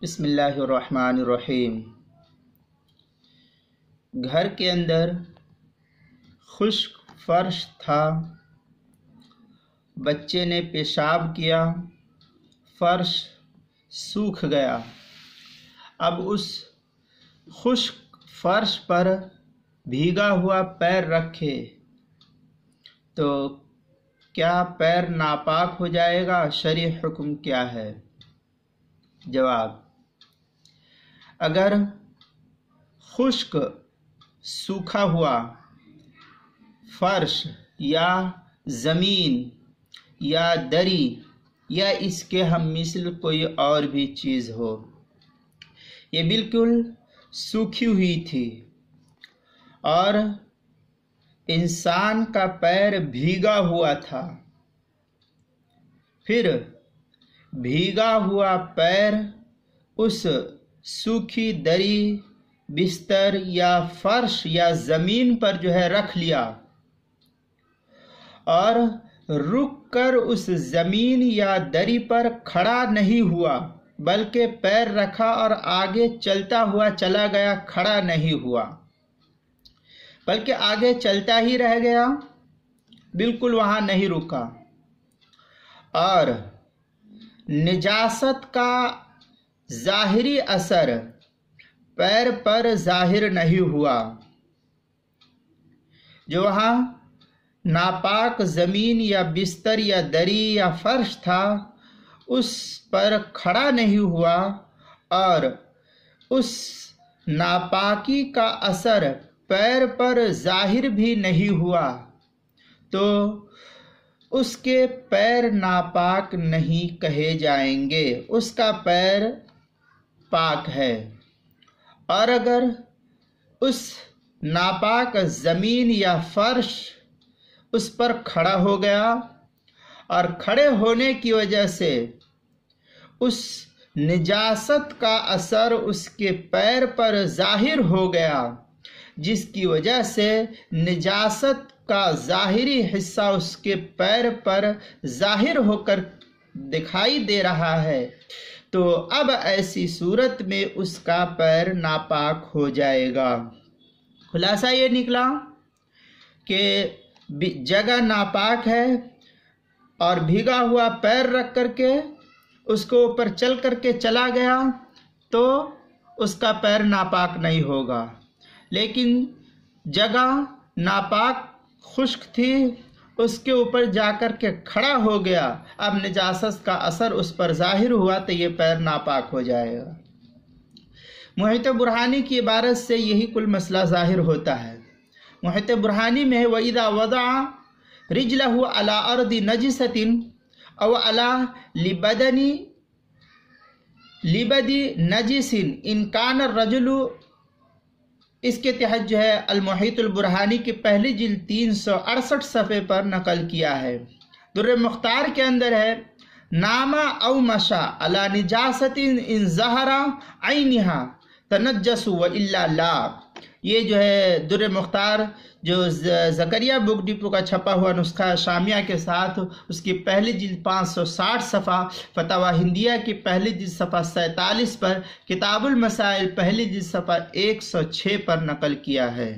بسم اللہ الرحمن الرحیم۔ گھر کے اندر خشک فرش تھا، بچے نے پیشاب کیا، فرش سوکھ گیا۔ اب اس خشک فرش پر بھیگا ہوا پیر رکھے تو کیا پیر ناپاک ہو جائے گا؟ شرعی حکم کیا ہے؟ جواب: اگر خشک سوکھا ہوا فرش یا زمین یا دری یا اس کے ہم مثل کوئی اور بھی چیز ہو، یہ بالکل سوکھی ہوئی تھی اور انسان کا پیر بھیگا ہوا تھا، پھر بھیگا ہوا پیر اس سوکھی دری، بستر یا فرش یا زمین پر رکھ لیا اور رک کر اس زمین یا دری پر کھڑا نہیں ہوا، بلکہ پیر رکھا اور آگے چلتا ہوا چلا گیا، کھڑا نہیں ہوا بلکہ آگے چلتا ہی رہ گیا، بالکل وہاں نہیں رکا، اور نجاست کا ظاہری اثر پیر پر ظاہر نہیں ہوا، جو وہاں ناپاک زمین یا بستر یا دری یا فرش تھا اس پر کھڑا نہیں ہوا اور اس ناپاکی کا اثر پیر پر ظاہر بھی نہیں ہوا، تو اس کے پیر ناپاک نہیں کہے جائیں گے، اس کا پیر پاک ہے۔ اور اگر اس ناپاک زمین یا فرش اس پر کھڑا ہو گیا اور کھڑے ہونے کی وجہ سے اس نجاست کا اثر اس کے پیر پر ظاہر ہو گیا، جس کی وجہ سے نجاست کا ظاہری حصہ اس کے پیر پر ظاہر ہو کر دکھائی دے رہا ہے، تو اب ایسی صورت میں اس کا پیر ناپاک ہو جائے گا۔ خلاصہ یہ نکلا کہ جگہ ناپاک ہے اور بھیگا ہوا پیر رکھ کر کے اس کو اوپر چل کر کے چلا گیا تو اس کا پیر ناپاک نہیں ہوگا، لیکن جگہ ناپاک خشک تھی، اس کے اوپر جا کر کے کھڑا ہو گیا، اب نجاست کا اثر اس پر ظاہر ہوا تو یہ پیر ناپاک ہو جائے گا۔ محیط برہانی کی عبارت سے یہی کل مسئلہ ظاہر ہوتا ہے۔ محیط برہانی میں وَإِذَا وَضَعَ رِجْلَهُ عَلَىٰ أَرْضِ نَجِسَةٍ أَوْ عَلَىٰ لِبَدِ نَجِسٍ إِنْ كَانَ الرَّجُلُ، اس کے تحت المحیط البرہانی کی پہلی جلد 368 صفحے پر نقل کیا ہے۔ در مختار کے اندر ہے ناما او مشا علی نجاست ان ظہر عینہا تنجس و الا لا، یہ در مختار جو زکریہ بک ڈپو کا چھپا ہوا نسخہ شامیہ کے ساتھ، اس کی پہلی جلد 560 صفحہ، فتاوی ہندیہ کی پہلی جلد صفحہ 47 پر، کتاب المسائل پہلی جلد صفحہ 106 پر نقل کیا ہے۔